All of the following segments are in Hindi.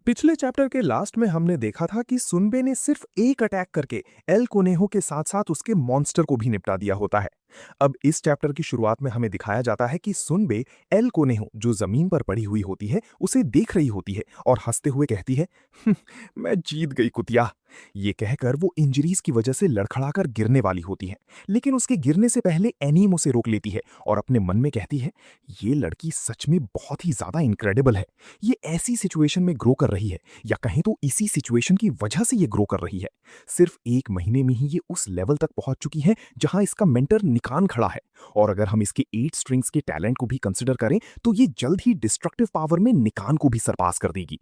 पिछले चैप्टर के लास्ट में हमने देखा था कि सुनबे ने सिर्फ एक अटैक करके एल कोनेहो के साथ साथ उसके मॉन्स्टर को भी निपटा दिया होता है। अब इस चैप्टर की शुरुआत में हमें दिखाया जाता है कि सुनबे एल कोनेहो जो जमीन पर पड़ी हुई होती है उसे देख रही होती है और हंसते हुए कहती है, मैं जीत गई कुतिया। ये कहकर वो इंजरीज की वजह से लड़खड़ाकर गिरने वाली होती है, लेकिन उसके गिरने से पहले एनीम उसे रोक लेती है और अपने मन में कहती है, ये लड़की सच में बहुत ही ज्यादा इनक्रेडिबल है। ये ऐसी सिचुएशन में ग्रो कर रही है, या कहें तो इसी सिचुएशन की वजह से ये ग्रो कर रही है। सिर्फ 1 महीने में ही ये उस लेवल तक पहुंच चुकी है जहां इसका मेंटर निकान खड़ा है। और अगर हम इसके 8 स्ट्रिंग्स के टैलेंट को भी कंसिडर करें तो ये जल्द ही डिस्ट्रक्टिव पावर में निकान को भी सरपास कर देगी।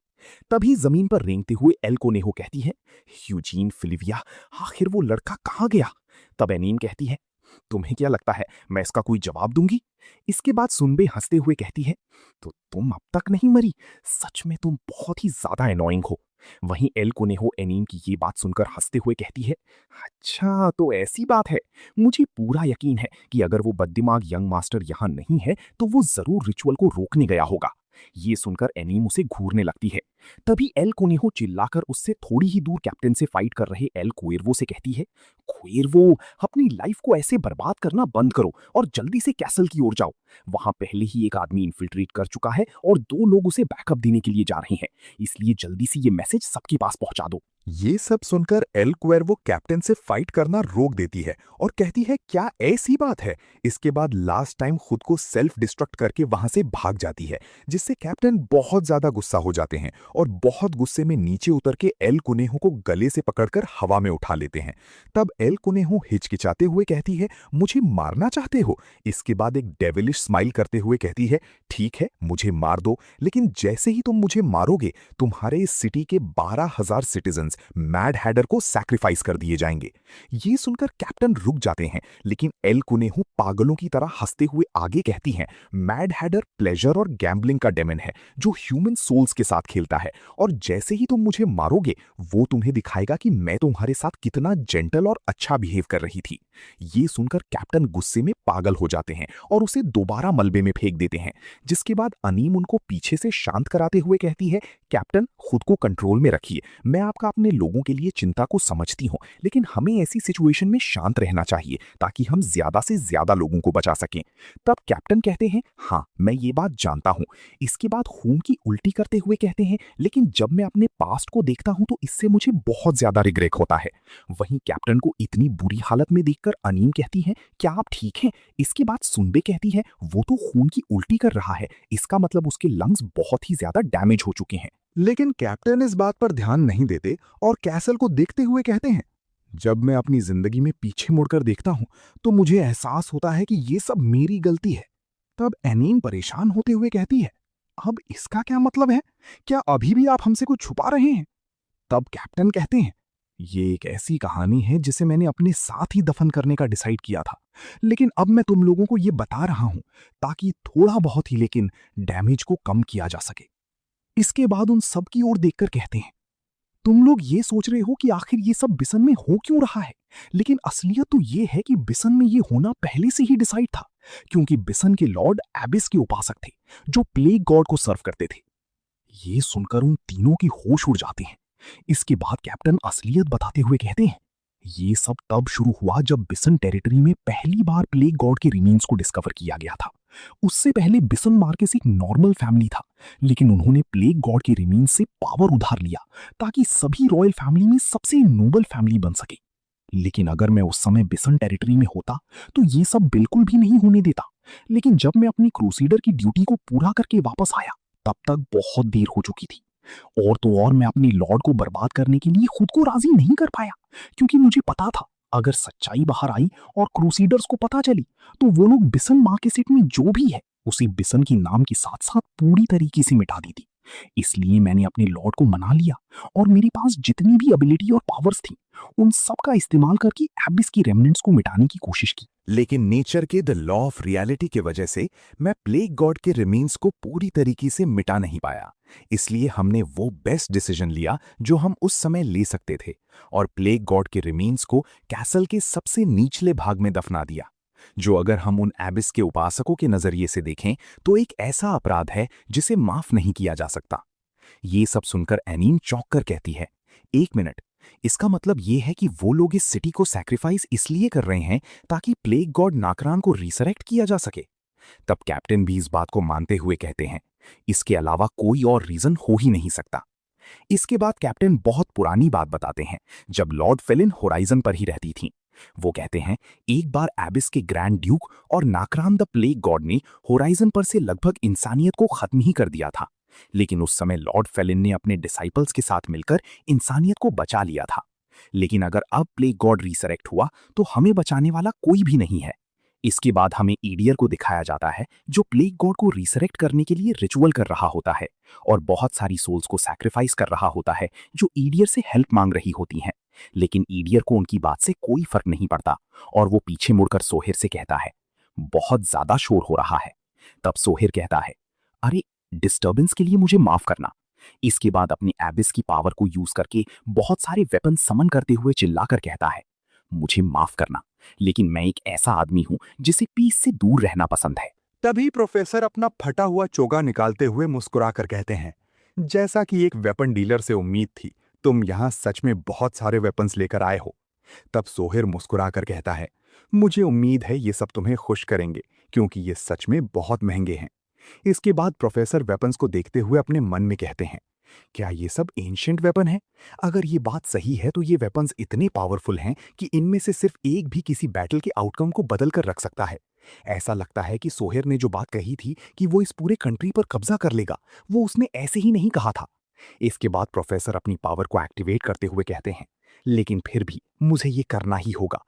तभी जमीन पर रेंगते हुए एल कोनेहो कहती है, यूजीन फिलिविया, आखिर वो लड़का कहाँ गया? तब एनीम कहती है, तुम्हें क्या लगता है मैं इसका कोई जवाब दूंगी? इसके बाद सुनबे हंसते हुए कहती है, तो तुम अब तक नहीं मरी। सच में तुम बहुत ही ज्यादा एनोइंग हो। वहीं एल कोनेहो एनीम की ये बात सुनकर हंसते हुए कहती है, अच्छा तो ऐसी बात है। मुझे पूरा यकीन है कि अगर वो बददिमाग यंग मास्टर यहाँ नहीं है तो वो जरूर रिचुअल को रोकने गया होगा। ये सुनकर एनीम उसे घूरने लगती है। तभी एल कोनेहो चिल्लाकर उससे थोड़ी ही दूर कैप्टन से फाइट कर रहे एल कुएर्वो से कहती है, कुएर्वो, अपनी लाइफ को ऐसे बर्बाद करना बंद करो और जल्दी से कैसल की ओर जाओ। वहां पहले ही एक आदमी इन्फिल्ट्रेट कर चुका है और 2 लोग उसे बैकअप देने के लिए जा रहे हैं, इसलिए जल्दी से ये मैसेज सबके पास पहुंचा दो। ये सब सुनकर एल कुएर्वो कैप्टन से फाइट करना रोक देती है और कहती है, क्या ऐसी बात है? इसके बाद लास्ट टाइम खुद को सेल्फ डिस्ट्रक्ट करके वहां से भाग जाती है, जिससे कैप्टन बहुत ज्यादा गुस्सा हो जाते हैं और बहुत गुस्से में नीचे उतर के एल कुनेहो को गले से पकड़कर हवा में उठा लेते हैं। तब एल कुनेहो हिचकिचाते हुए कहती है, मुझे मारना चाहते हो? इसके बाद एक डेविलिश स्माइल करते हुए कहती है, ठीक है मुझे मार दो, लेकिन जैसे ही तुम मुझे मारोगे तुम्हारे इस सिटी के 12,000 सिटीजन्स मैड हैडर को सैक्रिफाइस कर दिए जाएंगे। ये सुनकर कैप्टन रुक जाते हैं, लेकिन एल कुनेहो पागलों की तरह हंसते हुए आगे कहती हैं, मैड हैडर प्लेजर और गैम्बलिंग का डेमन है जो ह्यूमन सोल्स के साथ खेलता है, और जैसे ही तुम मुझे मारोगे वो तुम्हें दिखाएगा कि मैं तुम्हारे साथ कितना जेंटल और अच्छा बिहेव कर रही थी। ये सुनकर कैप्टन गुस्से में पागल हो जाते हैं और उसे दोबारा मलबे में फेंक देते हैं, जिसके बाद अनीम उनको पीछे से शांत कराते हुए कहती है, कैप्टन खुद को कंट्रोल में रखिए। मैं आपका अपने लोगों के लिए चिंता को समझती हूँ, लेकिन हमें ऐसी सिचुएशन में शांत रहना चाहिए ताकि हम ज्यादा से ज्यादा लोगों को बचा सकें। तब कैप्टन कहते हैं, हाँ मैं ये बात जानता हूँ। इसके बाद खून की उल्टी करते हुए कहते हैं, लेकिन जब मैं अपने पास्ट को देखता हूँ तो इससे मुझे बहुत ज्यादा रिग्रेट होता है। वहीं कैप्टन को इतनी बुरी हालत में देखकर अनीम कहती है, क्या आप ठीक हैं? इसके बाद सुनबे कहती है, वो तो खून की उल्टी कर रहा है, इसका मतलब उसके लंग्स बहुत ही ज्यादा डैमेज हो चुके हैं। लेकिन कैप्टन इस बात पर ध्यान नहीं देते और कैसल को देखते हुए कहते हैं, जब मैं अपनी जिंदगी में पीछे मुड़कर देखता हूं तो मुझे एहसास होता है कि ये सब मेरी गलती है। तब एनीन परेशान होते हुए कहती है, अब इसका क्या मतलब है? क्या अभी भी आप हमसे कुछ छुपा रहे हैं? तब कैप्टन कहते हैं, ये एक ऐसी कहानी है जिसे मैंने अपने साथ ही दफन करने का डिसाइड किया था, लेकिन अब मैं तुम लोगों को ये बता रहा हूं ताकि थोड़ा बहुत ही लेकिन डैमेज को कम किया जा सके। इसके बाद उन सब की ओर देखकर कहते हैं, तुम लोग ये सोच रहे हो कि आखिर ये सब बिसन में हो क्यों रहा है, लेकिन असलियत तो ये है कि बिसन में ये होना पहले से ही डिसाइड था, क्योंकि बिसन के लॉर्ड एबिस के उपासक थे जो प्लेग गॉड को सर्व करते थे। ये सुनकर उन तीनों की होश उड़ जाते हैं। इसके बाद कैप्टन असलियत बताते हुए कहते हैं, ये सब तब शुरू हुआ जब बिसन टेरिटरी में पहली बार प्लेग गॉड के रिमेन्स को डिस्कवर किया गया था। उससे पहले बिसन मार्केस एक नॉर्मल फैमिली था, लेकिन उन्होंने प्लेग गॉड के रिमेन्स से पावर उधार लिया ताकि सभी रॉयल फैमिली में सबसे नोबल फैमिली बन सके। लेकिन अगर मैं उस समय बिसन टेरिटरी में होता तो ये सब बिल्कुल भी नहीं होने देता। लेकिन जब मैं अपनी क्रूसीडर की ड्यूटी को पूरा करके वापस आया तब तक बहुत देर हो चुकी थी। और तो और मैं अपनी लॉर्ड को बर्बाद करने के लिए खुद को राजी नहीं कर पाया, क्योंकि मुझे पता था अगर सच्चाई बाहर आई और क्रूसीडर्स को पता चली तो वो लोग बिसन मार्केसेट में जो भी है उसे बिसन की नाम के साथ साथ पूरी तरीके से मिटा दी थी। इसलिए मैंने अपने लॉर्ड को मना लिया और मेरे पास जितनी भी एबिलिटी और पावर्स थी उन सब का इस्तेमाल करके एबिस की रेमनेंट्स को मिटाने की कोशिश की। लेकिन नेचर के द लॉ ऑफ रियलिटी की वजह से मैं प्लेग गॉड के रिमेन्स को पूरी तरीके से मिटा नहीं पाया। इसलिए हमने वो बेस्ट डिसीजन लिया जो हम उस समय ले सकते थे और प्लेग गॉड के रिमेन्स को कैसल के सबसे निचले भाग में दफना दिया, जो अगर हम उन एबिस के उपासकों के नजरिए से देखें तो एक ऐसा अपराध है जिसे माफ नहीं किया जा सकता। ये सब सुनकर एनीन चौंक कर कहती है, एक मिनट, इसका मतलब ये है कि वो लोग इस सिटी को सैक्रिफाइस इसलिए कर रहे हैं ताकि प्लेग गॉड नाकरान को रिसरेक्ट किया जा सके। तब कैप्टन भी इस बात को मानते हुए कहते हैं, इसके अलावा कोई और रीजन हो ही नहीं सकता। इसके बाद कैप्टन बहुत पुरानी बात बताते हैं, जब लॉर्ड फेलिन होराइजन पर ही रहती थीं। वो कहते हैं, एक बार एबिस के ग्रैंड ड्यूक और नाकरान द प्लेग गॉड ने होराइजन पर से लगभग इंसानियत को खत्म ही कर दिया था, लेकिन उस समय लॉर्ड फेलिन ने अपने डिसाइपल्स के साथ मिलकर इंसानियत को बचा लिया था। लेकिन अगर अब प्लेग गॉड रिसरेक्ट हुआ तो हमें बचाने वाला कोई भी नहीं है। इसके बाद हमें ईडियर को दिखाया जाता है, जो प्लेग गॉड को रिसरेक्ट करने के लिए रिचुअल कर रहा होता है और बहुत सारी सोल्स को सैक्रिफाइस कर रहा होता है जो ईडियर से हेल्प मांग रही होती हैं। लेकिन ईडियर को उनकी बात से कोई फर्क नहीं पड़ता और वो पीछे मुड़कर सोहेर से कहता है, बहुत ज्यादा शोर हो रहा है। तब सोहेर कहता है, अरे डिस्टर्बेंस के लिए मुझे माफ करना। इसके बाद अपनी एबिस की पावर को यूज करके बहुत सारे वेपन समन करते हुए चिल्लाकर कहता है, मुझे माफ करना, लेकिन मैं एक ऐसा आदमी हूं जिसे पीस से दूर रहना पसंद है। तभी प्रोफेसर अपना फटा हुआ चोगा निकालते हुए मुस्कुराकर कहते हैं, जैसा कि एक वेपन डीलर से उम्मीद थी, तुम यहां सच में बहुत सारे वेपन्स लेकर आए हो। तब सोहेर मुस्कुराकर कहता है, मुझे उम्मीद है ये सब तुम्हें खुश करेंगे, क्योंकि ये सच में बहुत महंगे हैं। इसके बाद प्रोफेसर वेपन्स को देखते हुए अपने मन में कहते हैं, क्या ये सब एंशिएंट वेपन है? अगर ये बात सही है तो ये वेपन्स इतने पावरफुल हैं कि इनमें से सिर्फ एक भी किसी बैटल के आउटकम को बदल कर रख सकता है। ऐसा लगता है कि सोहेर ने जो बात कही थी कि वो इस पूरे कंट्री पर कब्जा कर लेगा, वो उसने ऐसे ही नहीं कहा था। इसके बाद प्रोफेसर अपनी पावर को एक्टिवेट करते हुए कहते हैं, लेकिन फिर भी मुझे ये करना ही होगा।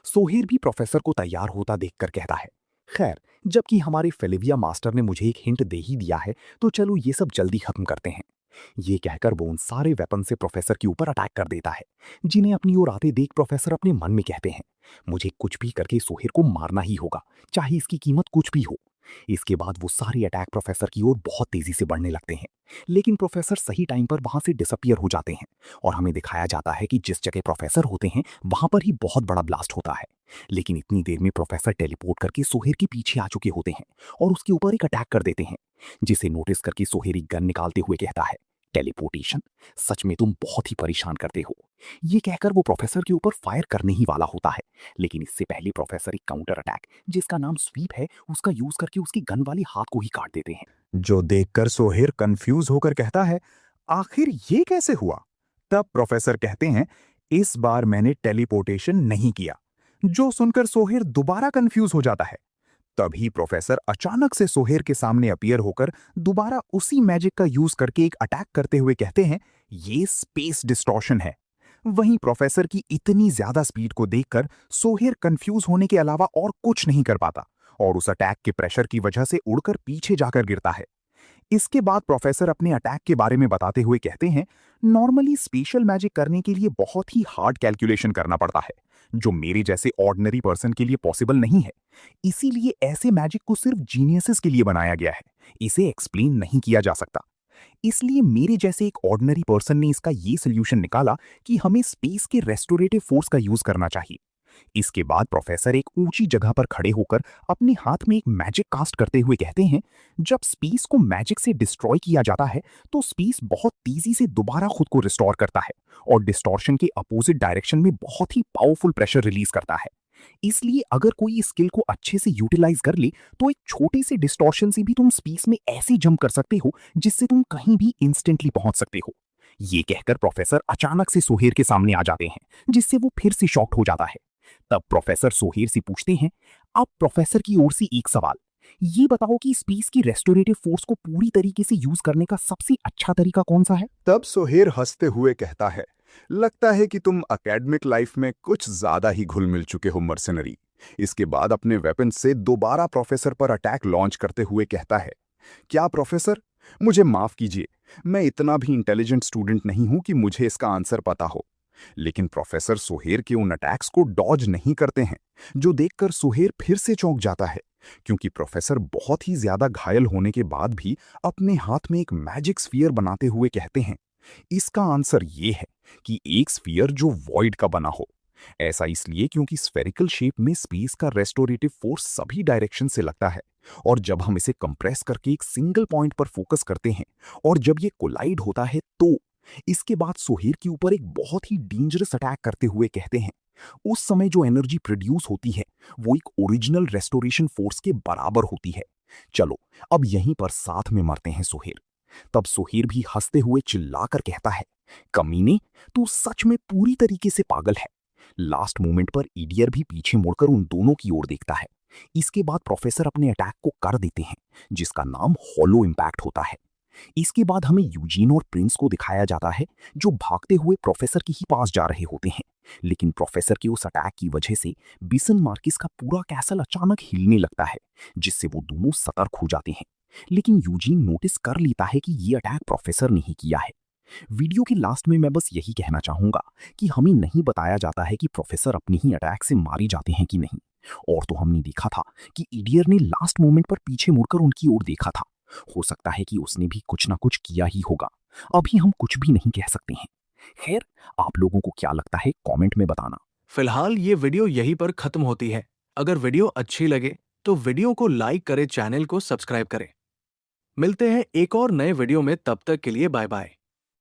सोहेर भी प्रोफेसर को तैयार होता देखकर कहता है, खैर, जबकि हमारे फेलिविया मास्टर ने मुझे एक हिंट दे ही दिया है, तो चलो ये सब जल्दी खत्म करते हैं। ये कहकर वो उन सारे वेपन से प्रोफेसर के ऊपर अटैक कर देता है, जिन्हें अपनी ओर आते देख प्रोफेसर अपने मन में कहते हैं, मुझे कुछ भी करके सोहेर को मारना ही होगा, चाहे इसकी कीमत कुछ भी हो। इसके बाद वो सारे अटैक प्रोफेसर की ओर बहुत तेजी से बढ़ने लगते हैं, लेकिन प्रोफेसर सही टाइम पर वहां से डिसअपियर हो जाते हैं और हमें दिखाया जाता है कि जिस जगह प्रोफेसर होते हैं वहां पर ही बहुत बड़ा ब्लास्ट होता है। लेकिन इतनी देर में प्रोफेसर टेलीपोर्ट करके सोहेर के पीछे आ चुके होते हैं और उसके ऊपर एक अटैक कर देते हैं, जिसे नोटिस करके सोहेर एक गन निकालते हुए कहता है, टेलीपोर्टेशन, सच में तुम बहुत ही परेशान करते हो। ये कहकर वो प्रोफेसर के ऊपर फायर करने ही वाला होता है, लेकिन इससे पहले प्रोफेसर एक काउंटर अटैक, जिसका नाम स्वीप है, उसका यूज करके उसकी गन वाली हाथ को ही काट देते हैं। जो देखकर सोहेर कंफ्यूज होकर कहता है, आखिर ये कैसे हुआ? तब प्रोफेसर कहते हैं, इस बार मैंने टेलीपोर्टेशन नहीं किया। जो सुनकर सोहेर दोबारा कंफ्यूज हो जाता है। तभी प्रोफेसर अचानक से सोहेर के सामने अपीयर होकर दोबारा उसी मैजिक का यूज करके एक अटैक करते हुए कहते हैं, ये स्पेस डिस्टॉर्शन है। वहीं प्रोफेसर की इतनी ज्यादा स्पीड को देखकर सोहेर कंफ्यूज होने के अलावा और कुछ नहीं कर पाता और उस अटैक के प्रेशर की वजह से उड़कर पीछे जाकर गिरता है। इसके बाद प्रोफेसर अपने अटैक के बारे में बताते हुए कहते हैं, नॉर्मली स्पेशल मैजिक करने के लिए बहुत ही हार्ड कैलकुलेशन करना पड़ता है, जो मेरे जैसे ऑर्डिनरी पर्सन के लिए पॉसिबल नहीं है। इसीलिए ऐसे मैजिक को सिर्फ जीनियसेस के लिए बनाया गया है, इसे एक्सप्लेन नहीं किया जा सकता। इसलिए मेरे जैसे एक ऑर्डिनरी पर्सन ने इसका ये सोल्यूशन निकाला कि हमें स्पेस के रेस्टोरेटिव फोर्स का यूज करना चाहिए। इसके बाद प्रोफेसर एक ऊंची जगह पर खड़े होकर अपने हाथ में एक मैजिक कास्ट करते हुए कहते हैं, जब स्पेस को मैजिक से डिस्ट्रॉय किया जाता है तो स्पेस बहुत तेजी से दोबारा खुद को रिस्टोर करता है और डिस्टॉर्शन के अपोजिट डायरेक्शन में बहुत ही पावरफुल प्रेशर रिलीज करता है। इसलिए अगर कोई इस स्किल को अच्छे से यूटिलाइज कर ले तो एक छोटे से डिस्टॉर्शन से भी तुम स्पेस में ऐसे जंप कर सकते हो जिससे तुम कहीं भी इंस्टेंटली पहुंच सकते हो। ये कहकर प्रोफेसर अचानक से सोहेर के सामने आ जाते हैं, जिससे वो फिर से शॉक्ड हो जाता है। तब प्रोफेसर सोहेर से पूछते हैं, अब प्रोफेसर की ओर से एक सवाल, ये बताओ कि स्पेस की रेस्टोरेटिव फोर्स को पूरी तरीके से यूज करने का सबसे अच्छा तरीका कौन सा है? तब सोहेर हंसते हुए कहता है, लगता है कि तुम एकेडमिक लाइफ में कुछ ज्यादा ही घुल मिल चुके हो मर्सनरी। इसके बाद अपने वेपन से दोबारा प्रोफेसर पर अटैक लॉन्च करते हुए कहता है, क्या प्रोफेसर, मुझे माफ कीजिए, मैं इतना भी इंटेलिजेंट स्टूडेंट नहीं हूं कि मुझे इसका आंसर पता हो। लेकिन प्रोफेसर सोहेर के उन अटैक्स को डॉज नहीं करते हैं, जो देखकर सोहेर फिर से चौंक जाता है, क्योंकि प्रोफेसर बहुत ही ज्यादा घायल होने के बाद भी अपने हाथ में एक मैजिक स्फीयर बनाते हुए कहते हैं, इसका आंसर ये है कि एक स्फीयर जो वॉइड का बना हो। ऐसा इसलिए क्योंकि स्फेरिकल शेप में स्पेस का रेस्टोरेटिव फोर्स सभी डायरेक्शन से लगता है, और जब हम इसे कंप्रेस करके एक सिंगल पॉइंट पर फोकस करते हैं और जब ये कोलाइड होता है तो इसके बाद सोहेर के ऊपर एक बहुत ही डेंजरस अटैक करते हुए कहते हैं, उस समय जो एनर्जी प्रोड्यूस होती है वो एक ओरिजिनल रेस्टोरेशन फोर्स के बराबर होती है। चलो अब यहीं पर साथ में मरते हैं सोहेर। तब सोहेर भी हंसते हुए चिल्लाकर कहता है, कमीने, तू सच में पूरी तरीके से पागल है। लास्ट मोमेंट पर ईडियर भी पीछे मुड़कर उन दोनों की ओर देखता है। इसके बाद प्रोफेसर अपने अटैक को कर देते हैं, जिसका नाम हॉलो इम्पैक्ट होता है। इसके बाद हमें यूजीन और प्रिंस को दिखाया जाता है, जो भागते हुए प्रोफेसर के ही पास जा रहे होते हैं। लेकिन प्रोफेसर के उस अटैक की वजह से बिसन मार्किस का पूरा कैसल अचानक हिलने लगता है, जिससे वो दोनों सतर्क हो जाते हैं। लेकिन यूजीन नोटिस कर लेता है कि ये अटैक प्रोफेसर ने ही किया है। वीडियो के लास्ट में मैं बस यही कहना चाहूंगा कि हमें नहीं बताया जाता है कि प्रोफेसर अपने ही अटैक से मारे जाते हैं कि नहीं। और तो हमने देखा था कि ईडियर ने लास्ट मोमेंट पर पीछे मुड़कर उनकी ओर देखा था। हो सकता है कि उसने भी कुछ ना कुछ किया ही होगा। अभी हम कुछ भी नहीं कह सकते हैं। खैर, आप लोगों को क्या लगता है कमेंट में बताना। फिलहाल ये वीडियो यहीं पर खत्म होती है। अगर वीडियो अच्छी लगे तो वीडियो को लाइक करें, चैनल को सब्सक्राइब करें। मिलते हैं एक और नए वीडियो में, तब तक के लिए बाय बाय।